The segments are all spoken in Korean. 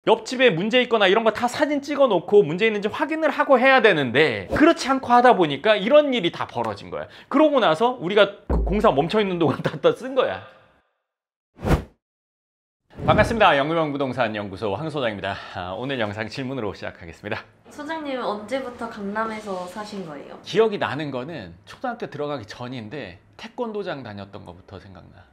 옆집에 문제 있거나 이런 거 다 사진 찍어 놓고 문제 있는지 확인을 하고 해야 되는데 그렇지 않고 하다 보니까 이런 일이 다 벌어진 거야. 그러고 나서 우리가 공사 멈춰 있는 동안 다 쓴 거야. 반갑습니다. 영구명 부동산 연구소 황 소장입니다. 오늘 영상 질문으로 시작하겠습니다. 소장님은 언제부터 강남에서 사신 거예요? 기억이 나는 거는 초등학교 들어가기 전인데 태권도장 다녔던 것부터 생각나.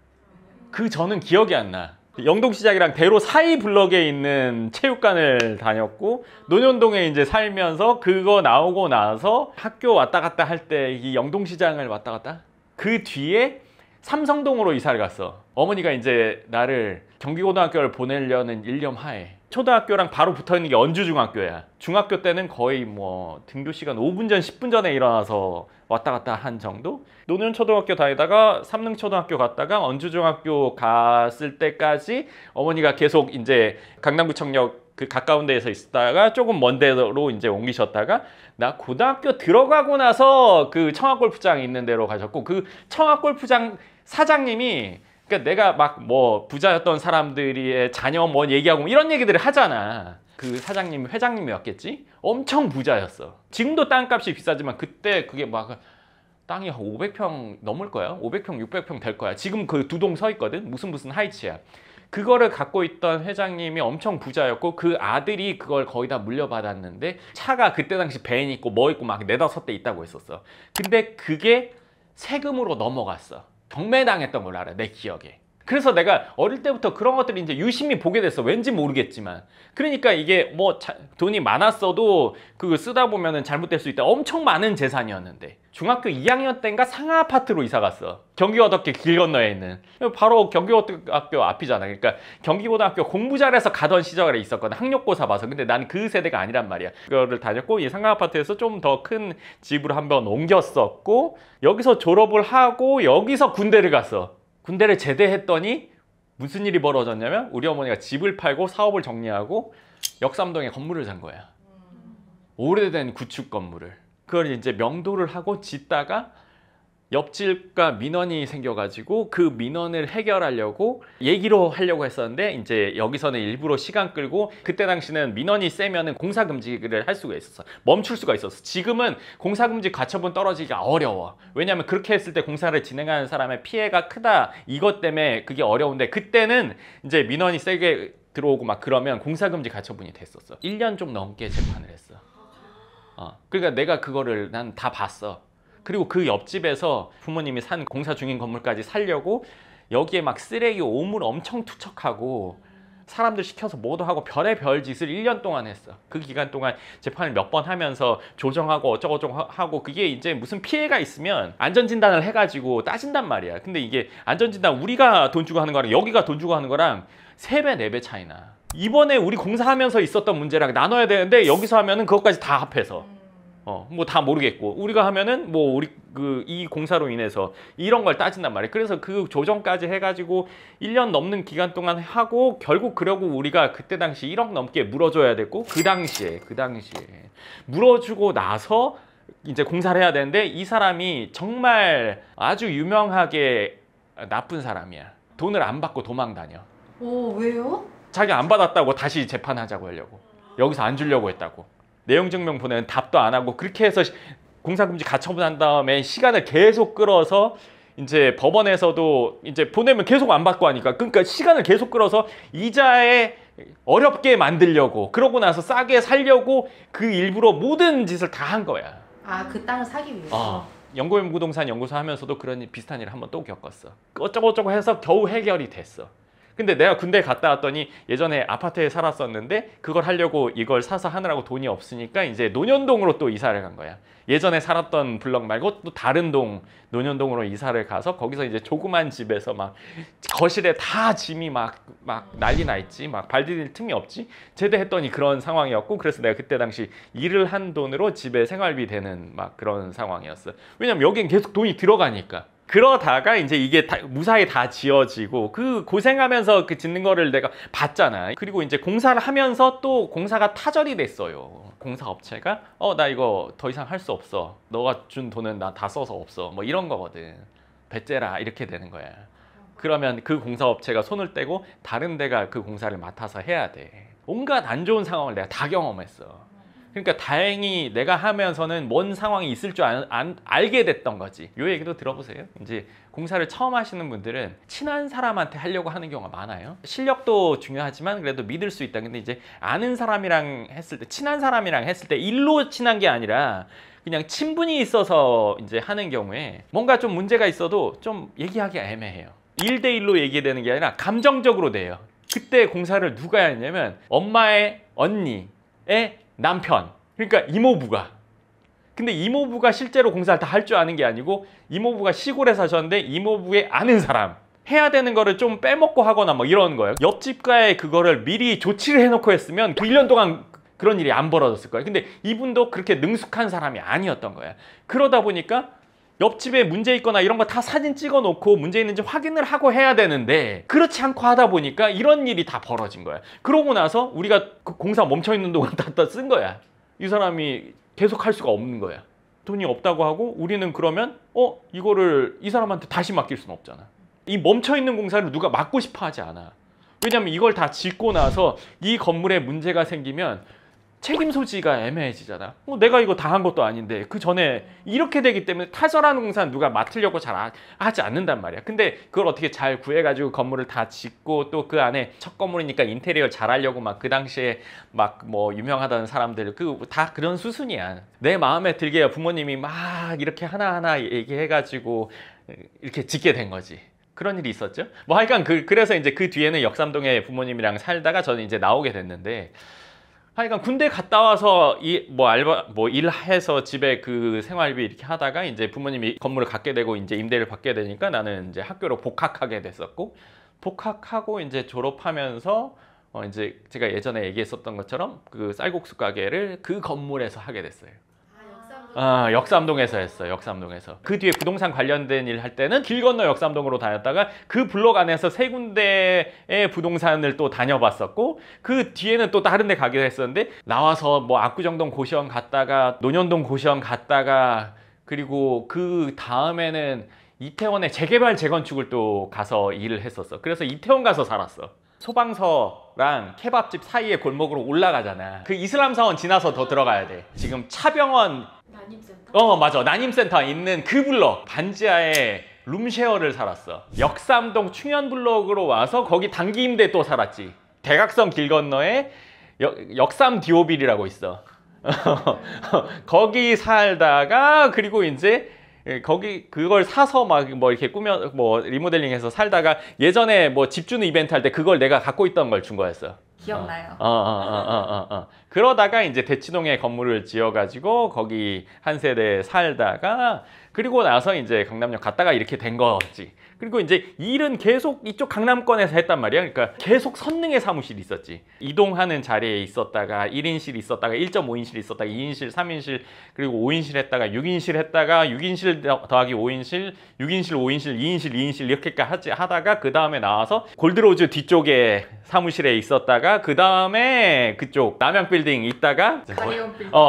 그 전은 기억이 안 나. 영동시장이랑 대로 사이 블럭에 있는 체육관을 다녔고 논현동에 이제 살면서 그거 나오고 나서 학교 왔다 갔다 할 때 이 영동시장을 왔다 갔다 그 뒤에 삼성동으로 이사를 갔어. 어머니가 이제 나를 경기고등학교를 보내려는 일념하에 초등학교랑 바로 붙어있는 게 언주중학교야. 중학교 때는 거의 뭐 등교 시간 5분 전 10분 전에 일어나서 왔다 갔다 한 정도? 논현초등학교 다니다가 삼릉초등학교 갔다가 언주중학교 갔을 때까지 어머니가 계속 이제 강남구청역 그 가까운 데에서 있다가 조금 먼 데로 이제 옮기셨다가 나 고등학교 들어가고 나서 그 청학골프장 있는 데로 가셨고 그 청학골프장 사장님이 그러니까 내가 막 뭐 부자였던 사람들의 자녀 뭐 얘기하고 이런 얘기들을 하잖아. 그 사장님 회장님이었겠지? 엄청 부자였어. 지금도 땅값이 비싸지만 그때 그게 막 땅이 500평 넘을 거야. 500평, 600평 될 거야. 지금 그 두 동 서 있거든. 무슨 하이츠야. 그거를 갖고 있던 회장님이 엄청 부자였고 그 아들이 그걸 거의 다 물려받았는데 차가 그때 당시 벤 있고 뭐 있고 막 4-5대 있다고 했었어. 근데 그게 세금으로 넘어갔어. 경매당했던 걸 알아, 내 기억에. 그래서 내가 어릴 때부터 그런 것들을 이제 유심히 보게 됐어. 왠지 모르겠지만. 그러니까 이게 뭐 돈이 많았어도 그거 쓰다 보면은 잘못될 수 있다. 엄청 많은 재산이었는데. 중학교 2학년 때인가 상하 아파트로 이사 갔어. 경기어덕길 길 건너에 있는. 바로 경기고등학교 앞이잖아. 그러니까 경기고등학교 공부 잘해서 가던 시절에 있었거든. 학력고사 봐서. 근데 난 그 세대가 아니란 말이야. 그거를 다녔고 이 상하 아파트에서 좀 더 큰 집으로 한번 옮겼었고 여기서 졸업을 하고 여기서 군대를 갔어. 군대를 제대했더니 무슨 일이 벌어졌냐면 우리 어머니가 집을 팔고 사업을 정리하고 역삼동에 건물을 산 거야. 오래된 구축 건물을. 그걸 이제 명도를 하고 짓다가 옆집과 민원이 생겨가지고 그 민원을 해결하려고 얘기로 하려고 했었는데 이제 여기서는 일부러 시간 끌고 그때 당시는 민원이 세면은 공사금지를 할 수가 있었어. 멈출 수가 있었어. 지금은 공사금지 가처분 떨어지기가 어려워. 왜냐하면 그렇게 했을 때 공사를 진행하는 사람의 피해가 크다. 이것 때문에 그게 어려운데 그때는 이제 민원이 세게 들어오고 막 그러면 공사금지 가처분이 됐었어. 1년 좀 넘게 재판을 했어. 그러니까 내가 그거를 난 다 봤어. 그리고 그 옆집에서 부모님이 산 공사 중인 건물까지 살려고 여기에 막 쓰레기 오물 엄청 투척하고 사람들 시켜서 뭐도 하고 별의별 짓을 1년 동안 했어. 그 기간 동안 재판을 몇 번 하면서 조정하고 어쩌고저쩌고 하고 그게 이제 무슨 피해가 있으면 안전진단을 해가지고 따진단 말이야. 근데 이게 안전진단 우리가 돈 주고 하는 거랑 여기가 돈 주고 하는 거랑 3배, 4배 차이나. 이번에 우리 공사하면서 있었던 문제랑 나눠야 되는데 여기서 하면은 그것까지 다 합해서 뭐 다 모르겠고 우리가 하면은 뭐 우리 이 공사로 인해서 이런 걸 따진단 말이에요. 그래서 그 조정까지 해가지고 1년 넘는 기간 동안 하고 결국 그러고 우리가 그때 당시 1억 넘게 물어줘야 됐고 그 당시에 물어주고 나서 이제 공사를 해야 되는데 이 사람이 정말 아주 유명하게 나쁜 사람이야. 돈을 안 받고 도망 다녀. 오, 왜요? 자기 안 받았다고 다시 재판하자고 하려고. 여기서 안 주려고 했다고. 내용 증명 보내는 답도 안 하고 그렇게 해서 공사금지 가처분한 다음에 시간을 계속 끌어서 이제 법원에서도 이제 보내면 계속 안 받고 하니까 그러니까 시간을 계속 끌어서 이자에 어렵게 만들려고 그러고 나서 싸게 살려고 그 일부러 모든 짓을 다 한 거야. 아, 그 땅을 사기 위해서? 영구명 부동산 연구소 하면서도 그런 비슷한 일을 한번 또 겪었어. 어쩌고저쩌고 해서 겨우 해결이 됐어. 근데 내가 군대 갔다 왔더니 예전에 아파트에 살았었는데 그걸 하려고 이걸 사서 하느라고 돈이 없으니까 이제 논현동으로 또 이사를 간 거야. 예전에 살았던 블럭 말고 또 다른 동 논현동으로 이사를 가서 거기서 이제 조그만 집에서 막 거실에 다 짐이 막 난리 나 있지. 막 발 디딜 틈이 없지. 제대했더니 그런 상황이었고 그래서 내가 그때 당시 일을 한 돈으로 집에 생활비 되는 막 그런 상황이었어. 왜냐면 여긴 계속 돈이 들어가니까. 그러다가 이제 이게 무사히 다 지어지고 그 고생하면서 그 짓는 거를 내가 봤잖아. 그리고 이제 공사를 하면서 또 공사가 타절이 됐어요. 공사업체가 나 이거 더 이상 할 수 없어. 너가 준 돈은 나 다 써서 없어. 뭐 이런 거거든. 배째라 이렇게 되는 거야. 그러면 그 공사업체가 손을 떼고 다른 데가 그 공사를 맡아서 해야 돼. 온갖 안 좋은 상황을 내가 다 경험했어. 그러니까 다행히 내가 하면서는 뭔 상황이 있을 줄 알게 됐던 거지. 요 얘기도 들어보세요. 이제 공사를 처음 하시는 분들은 친한 사람한테 하려고 하는 경우가 많아요. 실력도 중요하지만 그래도 믿을 수 있다. 근데 이제 아는 사람이랑 했을 때, 친한 사람이랑 했을 때 일로 친한 게 아니라 그냥 친분이 있어서 이제 하는 경우에 뭔가 좀 문제가 있어도 좀 얘기하기가 애매해요. 1대1로 얘기되는 게 아니라 감정적으로 돼요. 그때 공사를 누가 했냐면 엄마의 언니의 남편, 그러니까 이모부가. 근데 이모부가 실제로 공사를 다 할 줄 아는 게 아니고 이모부가 시골에 사셨는데 이모부의 아는 사람 해야 되는 거를 좀 빼먹고 하거나 뭐 이런 거예요. 옆집과의 그거를 미리 조치를 해놓고 했으면 그 1년 동안 그런 일이 안 벌어졌을 거예요. 근데 이분도 그렇게 능숙한 사람이 아니었던 거야. 그러다 보니까 옆집에 문제 있거나 이런 거 다 사진 찍어 놓고 문제 있는지 확인을 하고 해야 되는데 그렇지 않고 하다 보니까 이런 일이 다 벌어진 거야. 그러고 나서 우리가 그 공사 멈춰 있는 동안 다 쓴 거야. 이 사람이 계속 할 수가 없는 거야. 돈이 없다고 하고 우리는 그러면 이거를 이 사람한테 다시 맡길 수는 없잖아. 이 멈춰 있는 공사를 누가 맡고 싶어 하지 않아. 왜냐면 이걸 다 짓고 나서 이 건물에 문제가 생기면 책임 소지가 애매해지잖아. 내가 이거 다 한 것도 아닌데 그 전에 이렇게 되기 때문에 타설하는 공사는 누가 맡으려고 잘 하지 않는단 말이야. 근데 그걸 어떻게 잘 구해가지고 건물을 다 짓고 또 그 안에 첫 건물이니까 인테리어 잘 하려고 막 그 당시에 막 뭐 유명하다는 사람들 그 다 그런 수순이야. 내 마음에 들게 부모님이 막 이렇게 하나하나 얘기해가지고 이렇게 짓게 된 거지. 그런 일이 있었죠. 뭐 하여간 그래서 이제 그 뒤에는 역삼동에 부모님이랑 살다가 저는 이제 나오게 됐는데 하여간 군대 갔다 와서 알바 일해서 집에 그 생활비 이렇게 하다가 이제 부모님이 건물을 갖게 되고 이제 임대를 받게 되니까 나는 이제 학교로 복학하게 됐었고 복학하고 이제 졸업하면서 이제 제가 예전에 얘기했었던 것처럼 그 쌀국수 가게를 그 건물에서 하게 됐어요. 역삼동에서 했어요. 역삼동에서. 그 뒤에 부동산 관련된 일 할 때는 길 건너 역삼동으로 다녔다가 그 블록 안에서 세 군데의 부동산을 또 다녀봤었고 그 뒤에는 또 다른 데 가기도 했었는데 나와서 뭐 압구정동 고시원 갔다가 논현동 고시원 갔다가 그리고 그 다음에는 이태원의 재개발 재건축을 또 가서 일을 했었어. 그래서 이태원 가서 살았어. 소방서랑 케밥집 사이에 골목으로 올라가잖아. 그 이슬람 사원 지나서 더 들어가야 돼. 지금 차병원 난임센터? 맞아. 난임센터 있는 그 블럭 반지하에 룸쉐어를 살았어. 역삼동 충현블럭으로 와서 거기 단기 임대 또 살았지. 대각선 길 건너에 역삼 디오빌이라고 있어. 거기 살다가 그리고 이제 거기 그걸 사서 막 뭐 이렇게 꾸며 뭐 리모델링해서 살다가 예전에 뭐 집 주는 이벤트 할 때 그걸 내가 갖고 있던 걸 준 거였어. 기억나요. 그러다가 이제 대치동에 건물을 지어가지고 거기 한 세대 살다가 그리고 나서 이제 강남역 갔다가 이렇게 된 거지. 그리고 이제 일은 계속 이쪽 강남권에서 했단 말이야. 그러니까 계속 선릉에 사무실이 있었지. 이동하는 자리에 있었다가 1인실 있었다가 1.5인실 있었다가 2인실, 3인실 그리고 5인실 했다가 6인실 했다가 6인실 더하기 5인실, 6인실, 5인실, 2인실, 2인실 이렇게까지 하다가 그 다음에 나와서 골드로즈 뒤쪽에 사무실에 있었다가 그 다음에 그쪽 남양빌딩 있다가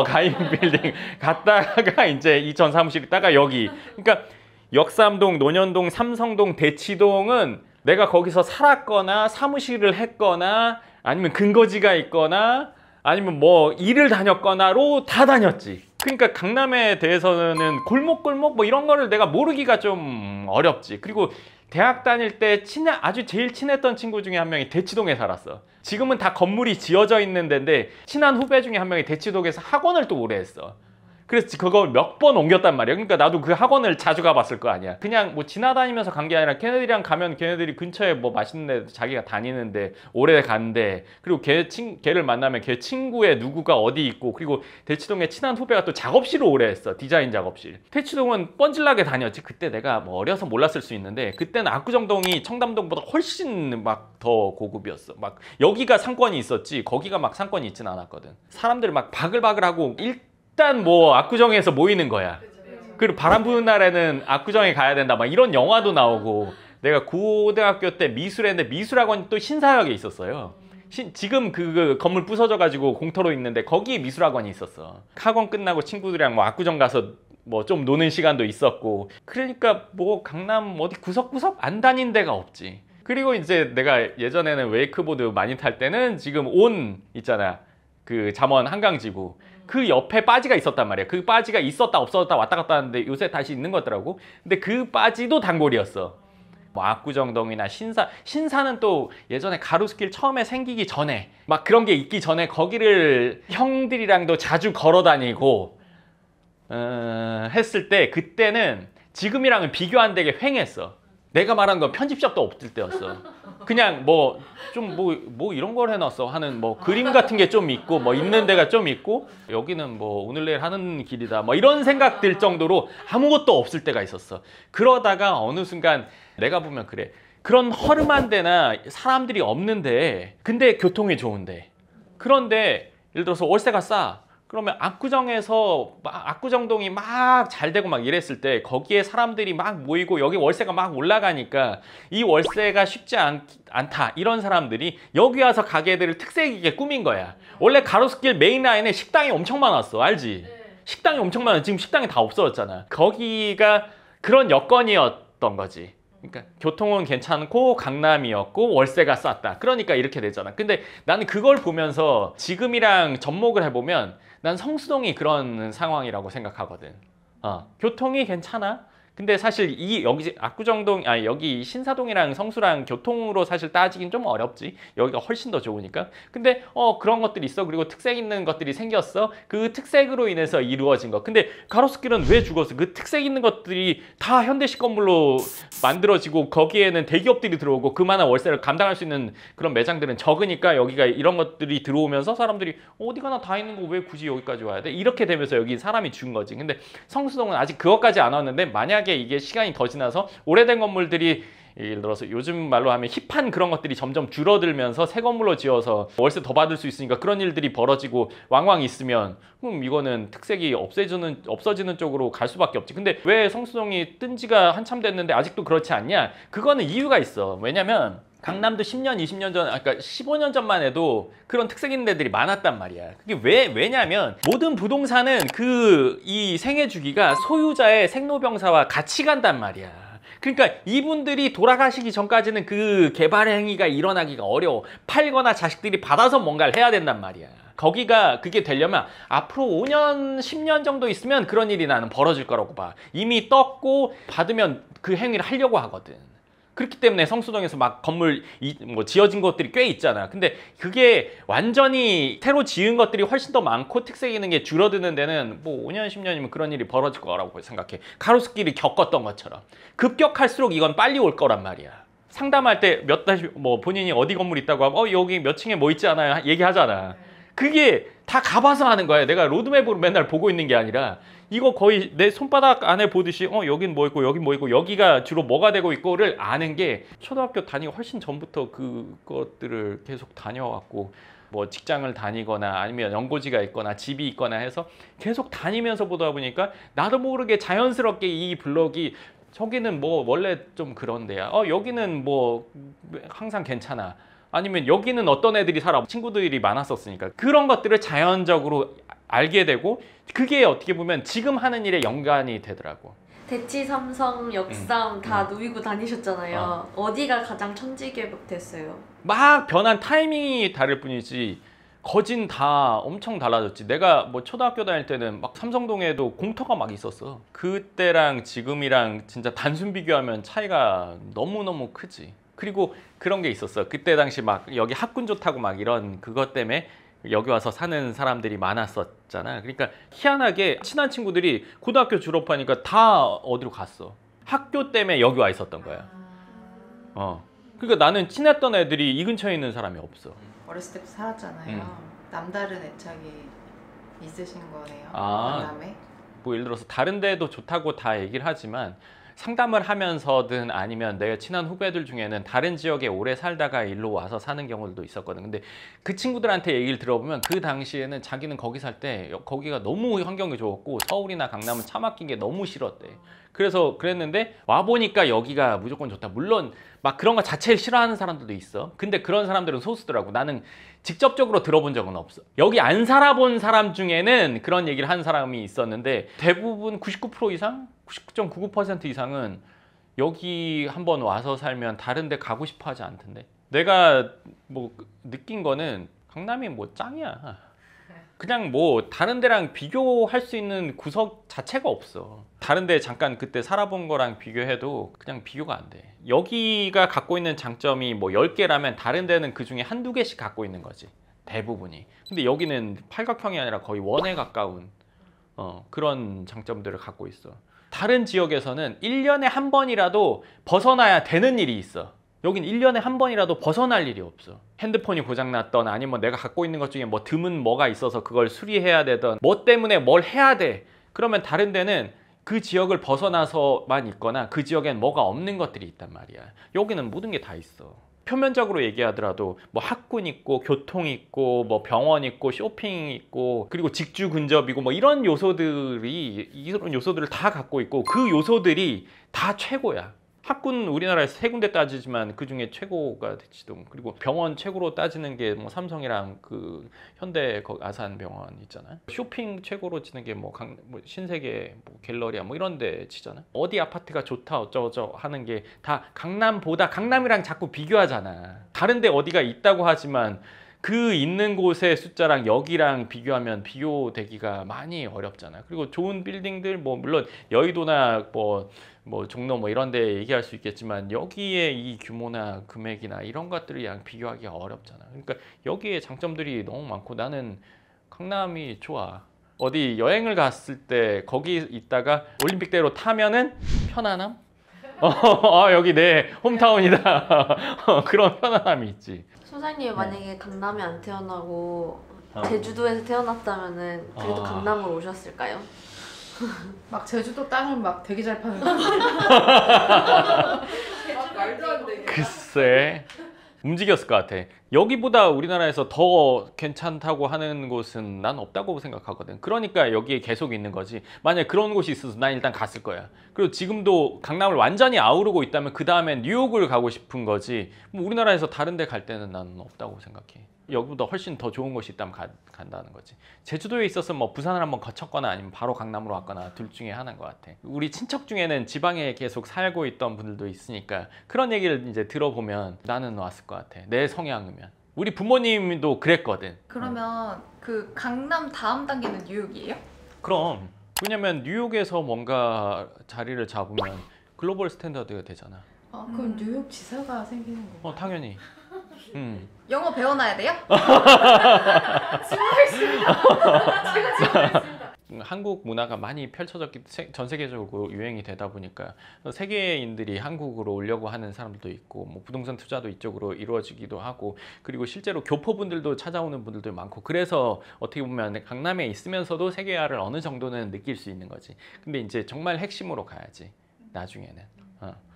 가이온빌딩 갔다가 이제 이천 사무실 있다가 여기. 그러니까 역삼동, 논현동, 삼성동, 대치동은 내가 거기서 살았거나 사무실을 했거나 아니면 근거지가 있거나 아니면 뭐 일을 다녔거나로 다 다녔지. 그러니까 강남에 대해서는 골목골목 뭐 이런 거를 내가 모르기가 좀 어렵지. 그리고 대학 다닐 때 아주 제일 친했던 친구 중에 한 명이 대치동에 살았어. 지금은 다 건물이 지어져 있는 데인데 친한 후배 중에 한 명이 대치동에서 학원을 또 오래 했어. 그래서 그걸 몇 번 옮겼단 말이야. 그러니까 나도 그 학원을 자주 가봤을 거 아니야. 그냥 뭐 지나다니면서 간 게 아니라 걔네들이랑 가면 걔네들이 근처에 뭐 맛있는 데 자기가 다니는데 오래 간대. 그리고 걔를 만나면 걔 친구의 누구가 어디 있고 그리고 대치동에 친한 후배가 또 작업실을 오래 했어. 디자인 작업실. 대치동은 뻔질나게 다녔지. 그때 내가 뭐 어려서 몰랐을 수 있는데 그때는 압구정동이 청담동보다 훨씬 막 더 고급이었어. 막 여기가 상권이 있었지 거기가 막 상권이 있진 않았거든. 사람들 막 바글바글하고 일단 뭐 압구정에서 모이는 거야. 그리고 바람 부는 날에는 압구정에 가야 된다 막 이런 영화도 나오고. 내가 고등학교 때 미술했는데 미술학원이 또 신사역에 있었어요. 지금 그 건물 부서져 가지고 공터로 있는데 거기에 미술학원이 있었어. 학원 끝나고 친구들이랑 뭐 압구정 가서 뭐 좀 노는 시간도 있었고. 그러니까 뭐 강남 어디 구석구석 안 다닌 데가 없지. 그리고 이제 내가 예전에는 웨이크보드 많이 탈 때는 지금 온 있잖아. 그 잠원 한강지구. 그 옆에 바지가 있었단 말이야. 그 바지가 있었다 없었다 왔다 갔다 하는데 요새 다시 있는 것 같더라고. 근데 그 바지도 단골이었어. 뭐 압구정동이나 신사는 또 예전에 가로수길 처음에 생기기 전에 막 그런 게 있기 전에 거기를 형들이랑도 자주 걸어 다니고 했을 때 그때는 지금이랑은 비교 안 되게 휑했어. 내가 말한 건 편집샵도 없을 때였어. 그냥 뭐 좀 뭐 이런 걸 해놨어 하는 뭐 그림 같은 게 좀 있고 뭐 있는 데가 좀 있고 여기는 뭐 오늘 내일 하는 길이다 뭐 이런 생각 들 정도로 아무것도 없을 때가 있었어. 그러다가 어느 순간 내가 보면 그래. 그런 허름한 데나 사람들이 없는데 근데 교통이 좋은데 그런데 예를 들어서 월세가 싸. 그러면 압구정동이 막 잘 되고 막 이랬을 때 거기에 사람들이 막 모이고 여기 월세가 막 올라가니까 이 월세가 쉽지 않다 이런 사람들이 여기 와서 가게들을 특색 있게 꾸민 거야. 원래 가로수길 메인 라인에 식당이 엄청 많았어. 알지? 식당이 엄청 많아. 지금 식당이 다 없어졌잖아. 거기가 그런 여건이었던 거지. 그러니까 교통은 괜찮고 강남이었고 월세가 쌌다. 그러니까 이렇게 되잖아. 근데 나는 그걸 보면서 지금이랑 접목을 해보면 난 성수동이 그런 상황이라고 생각하거든. 교통이 괜찮아. 근데 사실 여기 압구정동 여기 신사동이랑 성수랑 교통으로 사실 따지긴 좀 어렵지. 여기가 훨씬 더 좋으니까. 근데 그런 것들이 있어. 그리고 특색 있는 것들이 생겼어. 그 특색으로 인해서 이루어진 거. 근데 가로수길은 왜 죽었어? 그 특색 있는 것들이 다 현대식 건물로 만들어지고 거기에는 대기업들이 들어오고 그만한 월세를 감당할 수 있는 그런 매장들은 적으니까 여기가 이런 것들이 들어오면서 사람들이 어디 가나 다 있는 거 왜 굳이 여기까지 와야 돼? 이렇게 되면서 여기 사람이 죽은 거지. 근데 성수동은 아직 그것까지 안 왔는데 만약에 이게 시간이 더 지나서 오래된 건물들이 예를 들어서 요즘 말로 하면 힙한 그런 것들이 점점 줄어들면서 새 건물로 지어서 월세 더 받을 수 있으니까 그런 일들이 벌어지고 왕왕 있으면 그럼 이거는 특색이 없어지는 쪽으로 갈 수밖에 없지. 근데 왜 성수동이 뜬 지가 한참 됐는데 아직도 그렇지 않냐? 그거는 이유가 있어. 왜냐면 강남도 10년, 20년 전, 그러니까 15년 전만 해도 그런 특색 있는 데들이 많았단 말이야. 그게 왜냐면 모든 부동산은 이 생애 주기가 소유자의 생로병사와 같이 간단 말이야. 그러니까 이분들이 돌아가시기 전까지는 그 개발 행위가 일어나기가 어려워. 팔거나 자식들이 받아서 뭔가를 해야 된단 말이야. 그게 되려면 앞으로 5년, 10년 정도 있으면 그런 일이 나는 벌어질 거라고 봐. 이미 떴고 받으면 그 행위를 하려고 하거든. 그렇기 때문에 성수동에서 막 건물 지어진 것들이 꽤 있잖아. 근데 그게 완전히 새로 지은 것들이 훨씬 더 많고 특색 있는 게 줄어드는 데는 뭐 5년, 10년이면 그런 일이 벌어질 거라고 생각해. 가로수길이 겪었던 것처럼. 급격할수록 이건 빨리 올 거란 말이야. 상담할 때 본인이 어디 건물 있다고 하면 여기 몇 층에 뭐 있지 않아요? 얘기하잖아. 그게 다 가봐서 하는 거야. 내가 로드맵으로 맨날 보고 있는 게 아니라 이거 거의 내 손바닥 안에 보듯이 여긴 뭐 있고 여긴 뭐 있고 여기가 주로 뭐가 되고 있고를 아는 게 초등학교 다니기 훨씬 전부터 그것들을 계속 다녀왔고 뭐 직장을 다니거나 아니면 연고지가 있거나 집이 있거나 해서 계속 다니면서 보다 보니까 나도 모르게 자연스럽게 이 블럭이 저기는 뭐 원래 좀 그런 데야. 여기는 뭐 항상 괜찮아. 아니면 여기는 어떤 애들이 살아. 친구들이 많았었으니까. 그런 것들을 자연적으로 알게 되고 그게 어떻게 보면 지금 하는 일에 연관이 되더라고. 대치, 삼성, 역삼 다 누비고 다니셨잖아요. 어디가 가장 천지개벽 됐어요? 막 변한 타이밍이 다를 뿐이지 거진 다 엄청 달라졌지. 내가 뭐 초등학교 다닐 때는 막 삼성동에도 공터가 막 있었어. 그때랑 지금이랑 진짜 단순 비교하면 차이가 너무너무 크지. 그리고 그런 게 있었어. 그때 당시 막 여기 학군 좋다고 막 이런 그것 때문에 여기 와서 사는 사람들이 많았었잖아. 그러니까 희한하게 친한 친구들이 고등학교 졸업하니까 다 어디로 갔어. 학교 때문에 여기 와 있었던 거야. 그러니까 나는 친했던 애들이 이 근처에 있는 사람이 없어. 어렸을 때부터 살았잖아요. 남다른 애착이 있으신 거네요. 아, 강남에. 뭐 예를 들어서 다른 데도 좋다고 다 얘기를 하지만 상담을 하면서든 아니면 내가 친한 후배들 중에는 다른 지역에 오래 살다가 일로 와서 사는 경우도 있었거든. 근데 그 친구들한테 얘기를 들어보면 그 당시에는 자기는 거기 살 때 거기가 너무 환경이 좋았고 서울이나 강남은 차 막힌 게 너무 싫었대. 그래서 그랬는데 와보니까 여기가 무조건 좋다. 물론 막 그런 거 자체를 싫어하는 사람들도 있어. 근데 그런 사람들은 소수더라고. 나는 직접적으로 들어본 적은 없어. 여기 안 살아본 사람 중에는 그런 얘기를 한 사람이 있었는데 대부분 99% 이상? 99.99% 이상은 여기 한번 와서 살면 다른 데 가고 싶어 하지 않던데. 내가 뭐 느낀 거는 강남이 뭐 짱이야. 그냥 뭐 다른 데랑 비교할 수 있는 구석 자체가 없어. 다른 데 잠깐 그때 살아본 거랑 비교해도 그냥 비교가 안 돼. 여기가 갖고 있는 장점이 뭐 10개라면 다른 데는 그 중에 한두 개씩 갖고 있는 거지. 대부분이. 근데 여기는 팔각형이 아니라 거의 원에 가까운 그런 장점들을 갖고 있어. 다른 지역에서는 1년에 한 번이라도 벗어나야 되는 일이 있어. 여긴 1년에 한 번이라도 벗어날 일이 없어. 핸드폰이 고장났던 아니면 내가 갖고 있는 것 중에 뭐 드문 뭐가 있어서 그걸 수리해야 되던 뭐 때문에 뭘 해야 돼. 그러면 다른 데는 그 지역을 벗어나서만 있거나 그 지역엔 뭐가 없는 것들이 있단 말이야. 여기는 모든 게 다 있어. 표면적으로 얘기하더라도 뭐 학군 있고 교통 있고 뭐 병원 있고 쇼핑 있고 그리고 직주 근접이고 뭐 이런 요소들을 다 갖고 있고 그 요소들이 다 최고야. 학군 우리나라에서 3군데 따지지만 그 중에 최고가 됐지도. 그리고 병원 최고로 따지는 게 뭐 삼성이랑 그 현대 아산병원 있잖아. 쇼핑 최고로 치는 게 뭐 신세계 뭐 갤러리아 뭐 이런 데 치잖아. 어디 아파트가 좋다 어쩌고저쩌고 하는 게 다 강남보다, 강남이랑 자꾸 비교하잖아. 다른 데 어디가 있다고 하지만 그 있는 곳의 숫자랑 여기랑 비교하면 비교되기가 많이 어렵잖아. 그리고 좋은 빌딩들 뭐 물론 여의도나 뭐 종로 뭐 이런 데 얘기할 수 있겠지만 여기에 이 규모나 금액이나 이런 것들이랑 비교하기가 어렵잖아. 그러니까 여기에 장점들이 너무 많고 나는 강남이 좋아. 어디 여행을 갔을 때 거기 있다가 올림픽대로 타면은 편안함? 여기 내 홈타운이다. 그런 편안함이 있지. 소장님 만약에 강남에 안 태어나고 제주도에서 태어났다면은 그래도 강남으로 오셨을까요? 막 제주도 땅을 막 되게 잘 파는 거. 말도 안 되게. 글쎄 움직였을 것 같아. 여기보다 우리나라에서 더 괜찮다고 하는 곳은 난 없다고 생각하거든. 그러니까 여기에 계속 있는 거지. 만약에 그런 곳이 있어서 난 일단 갔을 거야. 그리고 지금도 강남을 완전히 아우르고 있다면 그 다음엔 뉴욕을 가고 싶은 거지. 뭐 우리나라에서 다른 데 갈 때는 나는 없다고 생각해. 여기보다 훨씬 더 좋은 곳이 있다면 간다는 거지. 제주도에 있어서 뭐 부산을 한번 거쳤거나 아니면 바로 강남으로 왔거나 둘 중에 하나인 것 같아. 우리 친척 중에는 지방에 계속 살고 있던 분들도 있으니까 그런 얘기를 이제 들어보면 나는 왔을 것 같아. 내 성향이면. 우리 부모님도 그랬거든. 그러면 그 강남 다음 단계는 뉴욕이에요? 그럼 왜냐면 뉴욕에서 뭔가 자리를 잡으면 글로벌 스탠다드가 되잖아. 그럼 뉴욕 지사가 생기는 거. 당연히. 영어 배워놔야 돼요? 한국 문화가 많이 펼쳐졌기 전 세계적으로 유행이 되다 보니까 세계인들이 한국으로 오려고 하는 사람들도 있고 뭐 부동산 투자도 이쪽으로 이루어지기도 하고 그리고 실제로 교포분들도 찾아오는 분들도 많고 그래서 어떻게 보면 강남에 있으면서도 세계화를 어느 정도는 느낄 수 있는 거지. 근데 이제 정말 핵심으로 가야지 나중에는.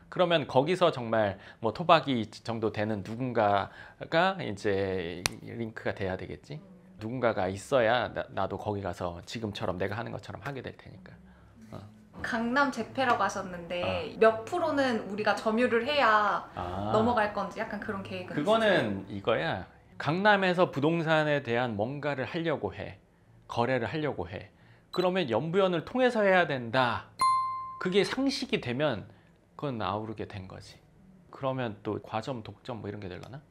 그러면 거기서 정말 뭐 토박이 정도 되는 누군가가 이제 링크가 돼야 되겠지. 누군가가 있어야 나도 거기 가서 지금처럼 내가 하는 것처럼 하게 될 테니까. 강남 재패라고 하셨는데 몇 프로는 우리가 점유를 해야 넘어갈 건지 약간 그런 계획은 그거는 있으세요? 이거야. 강남에서 부동산에 대한 뭔가를 하려고 해. 거래를 하려고 해. 그러면 연부연을 통해서 해야 된다. 그게 상식이 되면 그건 아우르게 된 거지. 그러면 또 과점, 독점 뭐 이런 게 되려나?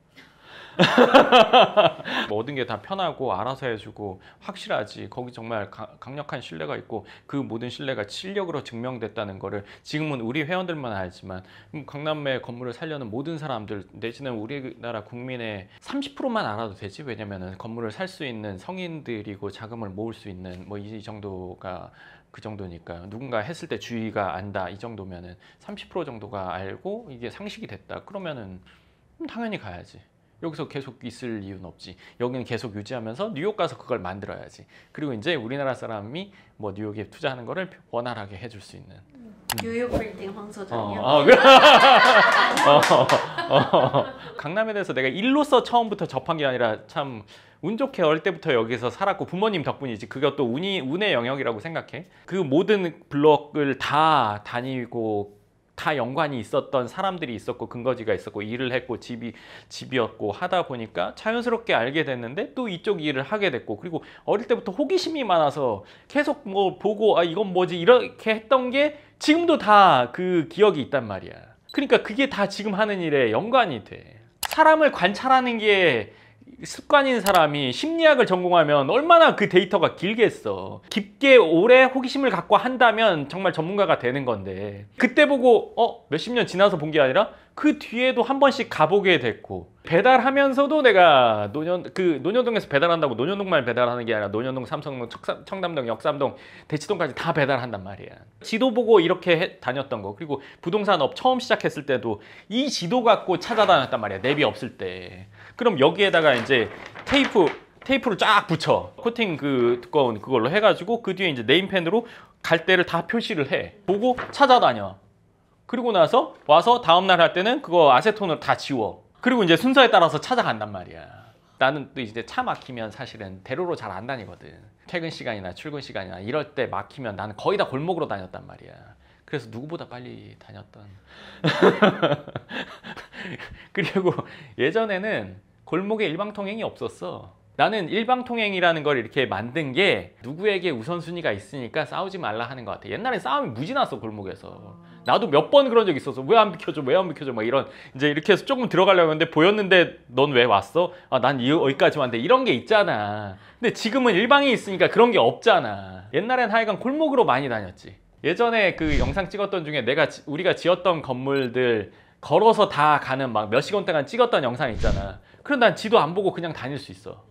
모든 게 다 편하고 알아서 해주고 확실하지. 거기 정말 강력한 신뢰가 있고 그 모든 신뢰가 실력으로 증명됐다는 거를 지금은 우리 회원들만 알지만 강남에 건물을 살려는 모든 사람들 내지는 우리나라 국민의 30%만 알아도 되지. 왜냐면은 건물을 살 수 있는 성인들이고 자금을 모을 수 있는 뭐 이 정도가 그 정도니까 누군가 했을 때 주의가 안다 이 정도면은 30% 정도가 알고 이게 상식이 됐다 그러면은 당연히 가야지. 여기서 계속 있을 이유는 없지. 여기는 계속 유지하면서 뉴욕 가서 그걸 만들어야지. 그리고 이제 우리나라 사람이 뭐 뉴욕에 투자하는 거를 원활하게 해줄 수 있는. 뉴욕 빌딩 황 소장이요? 강남에 대해서 내가 일로서 처음부터 접한 게 아니라 참 운 좋게 어릴 때부터 여기서 살았고 부모님 덕분이지. 그것도 운의 영역이라고 생각해. 그 모든 블록을 다 다니고 다 연관이 있었던 사람들이 있었고 근거지가 있었고 일을 했고 집이었고 하다 보니까 자연스럽게 알게 됐는데 또 이쪽 일을 하게 됐고 그리고 어릴 때부터 호기심이 많아서 계속 뭐 보고 이건 뭐지 이렇게 했던 게 지금도 다 그 기억이 있단 말이야. 그러니까 그게 다 지금 하는 일에 연관이 돼. 사람을 관찰하는 게 습관인 사람이 심리학을 전공하면 얼마나 그 데이터가 길겠어. 깊게 오래 호기심을 갖고 한다면 정말 전문가가 되는 건데, 그때 보고 몇십 년 지나서 본 게 아니라 그 뒤에도 한 번씩 가보게 됐고, 배달하면서도 내가 논현동에서 배달한다고 논현동만 배달하는 게 아니라 논현동, 삼성동, 청담동, 역삼동, 대치동까지 다 배달한단 말이야. 지도 보고 이렇게 다녔던 거. 그리고 부동산 업 처음 시작했을 때도 이 지도 갖고 찾아다녔단 말이야. 내비 없을 때. 그럼 여기에다가 이제 테이프를 쫙 붙여. 코팅 두꺼운 그걸로 해가지고 그 뒤에 이제 네임펜으로 갈 데를 다 표시를 해. 보고 찾아다녀. 그리고 나서 와서 다음날 할 때는 그거 아세톤으로 다 지워. 그리고 이제 순서에 따라서 찾아간단 말이야. 나는 또 이제 차 막히면 사실은 대로로 잘 안 다니거든. 퇴근 시간이나 출근 시간이나 이럴 때 막히면 나는 거의 다 골목으로 다녔단 말이야. 그래서 누구보다 빨리 다녔던. 그리고 예전에는 골목에 일방통행이 없었어. 나는 일방통행이라는 걸 이렇게 만든 게 누구에게 우선순위가 있으니까 싸우지 말라 하는 것 같아. 옛날에 싸움이 무지 났어, 골목에서. 나도 몇 번 그런 적 있었어. 왜 안 비켜줘, 왜 안 비켜줘, 막 이런. 이제 이렇게 해서 조금 들어가려고 했는데 보였는데 넌 왜 왔어? 난 여기까지 왔는데, 이런 게 있잖아. 근데 지금은 일방이 있으니까 그런 게 없잖아. 옛날엔 하여간 골목으로 많이 다녔지. 예전에 그 영상 찍었던 중에 우리가 지었던 건물들 걸어서 다 가는 막 몇 시간 동안 찍었던 영상 있잖아. 그럼 난 지도 안 보고 그냥 다닐 수 있어.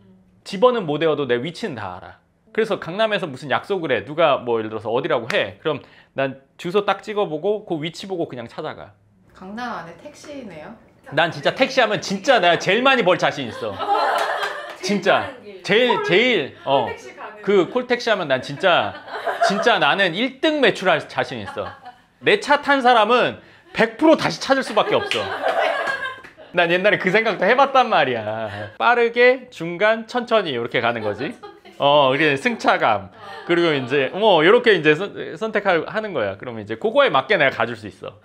집어는 못 외워도 내 위치는 다 알아. 그래서 강남에서 무슨 약속을 해. 누가 뭐 예를 들어서 어디라고 해. 그럼 난 주소 딱 찍어보고 그 위치 보고 그냥 찾아가. 강남 안에 택시네요? 난 진짜 택시하면 진짜 내가 제일 많이 벌 자신 있어. 진짜 제일 그 콜택시 하면 난 진짜 나는 1등 매출할 자신 있어. 내 차 탄 사람은 100% 다시 찾을 수밖에 없어. 난 옛날에 그 생각도 해봤단 말이야. 빠르게, 중간, 천천히 이렇게 가는 거지. 이게 승차감. 그리고 이제 이렇게 이제 선택하는 거야. 그러면 이제 그거에 맞게 내가 가줄 수 있어.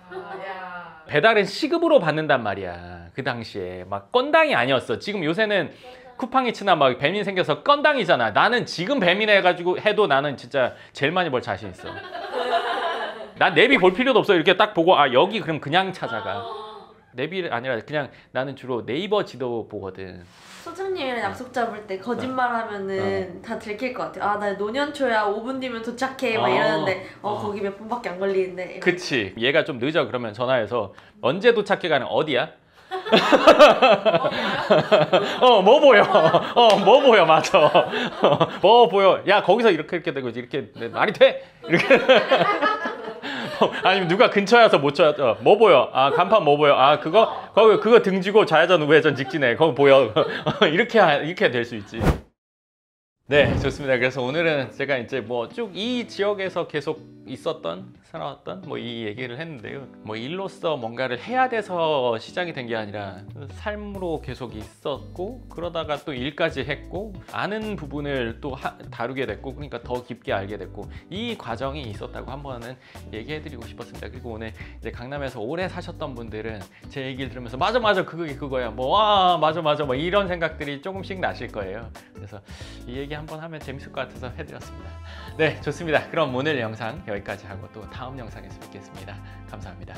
배달은 시급으로 받는단 말이야. 그 당시에 막 건당이 아니었어. 지금 요새는 쿠팡이츠나 막 배민 생겨서 건당이잖아. 나는 지금 배민 해가지고 해도 나는 진짜 제일 많이 벌 자신 있어. 난 내비 볼 필요도 없어. 이렇게 딱 보고 여기 그럼 그냥 찾아가. 내비 아니라 그냥 나는 주로 네이버 지도 보거든. 소장님이랑 약속 잡을 때 거짓말하면은 다 들킬 것 같아요. 나 노년초야 5분 뒤면 도착해 막 이러는데 거기 몇 분밖에 안 걸리는데. 그치. 얘가 좀 늦어 그러면 전화해서 언제 도착해 가는 어디야? 뭐 보여? 뭐 보여? 맞아. 뭐 보여? 야 거기서 이렇게 되고 이렇게 말이 돼? 이렇게. 아니면 누가 근처에 와서 못 찾아. 뭐 보여? 간판 뭐 보여? 그거 등지고 좌회전 우회전 직진해. 거기 보여. 이렇게 될 수 있지. 네, 좋습니다. 그래서 오늘은 제가 이제 뭐 쭉 이 지역에서 계속 살아왔던 뭐 이 얘기를 했는데요. 뭐 일로서 뭔가를 해야 돼서 시작이 된 게 아니라 삶으로 계속 있었고, 그러다가 또 일까지 했고, 아는 부분을 또 다루게 됐고, 그러니까 더 깊게 알게 됐고, 이 과정이 있었다고 한번은 얘기해드리고 싶었습니다. 그리고 오늘 이제 강남에서 오래 사셨던 분들은 제 얘기를 들으면서 맞아 그거야. 맞아 뭐 이런 생각들이 조금씩 나실 거예요. 그래서 이 얘기 한번 하면 재밌을 것 같아서 해드렸습니다. 네, 좋습니다. 그럼 오늘 영상 여기까지 하고 또 다음 영상에서 뵙겠습니다. 감사합니다.